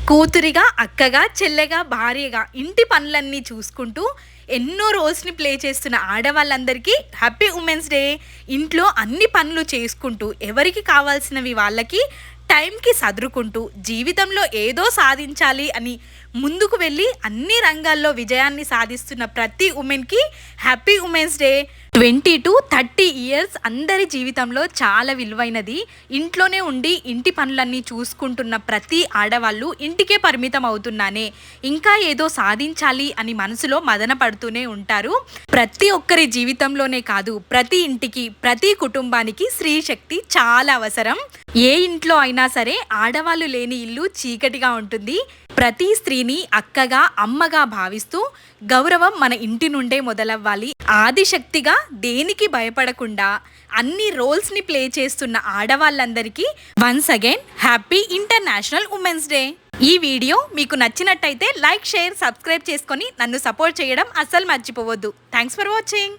కూతురిగా, అక్కగా, చెల్లెగా, భార్యగా ఇంటి పనులన్నీ చూసుకుంటూ ఎన్నో రోల్స్ని ప్లే చేస్తున్న ఆడవాళ్ళందరికీ హ్యాపీ ఉమెన్స్ డే. ఇంట్లో అన్ని పనులు చేసుకుంటూ ఎవరికి కావాల్సినవి వాళ్ళకి టైంకి సదురుకుంటూ జీవితంలో ఏదో సాధించాలి అని ముందుకు వెళ్ళి అన్ని రంగాల్లో విజయాన్ని సాధిస్తున్న ప్రతి ఉమెన్కి happy women's day. 20 to 30 years అందరి జీవితంలో చాలా విలువైనది. ఇంట్లోనే ఉండి ఇంటి పనులన్నీ చూసుకుంటున్న ప్రతి ఆడవాళ్ళు ఇంటికే పరిమితం అవుతున్నానే, ఇంకా ఏదో సాధించాలి అని మనసులో మదన పడుతూనే ఉంటారు. ప్రతి ఒక్కరి జీవితంలోనే కాదు, ప్రతి ఇంటికి, ప్రతి కుటుంబానికి స్త్రీ శక్తి చాలా అవసరం. ఏ ఇంట్లో అయినా సరే ఆడవాళ్ళు లేని ఇల్లు చీకటిగా ఉంటుంది. ప్రతి స్త్రీని అక్కగా, అమ్మగా భావిస్తూ గౌరవం మన ఇంటి నుండే మొదలవ్వాలి. ఆదిశక్తిగా దేనికి భయపడకుండా అన్ని రోల్స్ని ప్లే చేస్తున్న ఆడవాళ్ళందరికీ once again happy international women's day. ఈ వీడియో మీకు నచ్చినట్టయితే లైక్, షేర్, సబ్స్క్రైబ్ చేసుకొని నన్ను సపోర్ట్ చేయడం అస్సలు మర్చిపోవద్దు. Thanks for watching.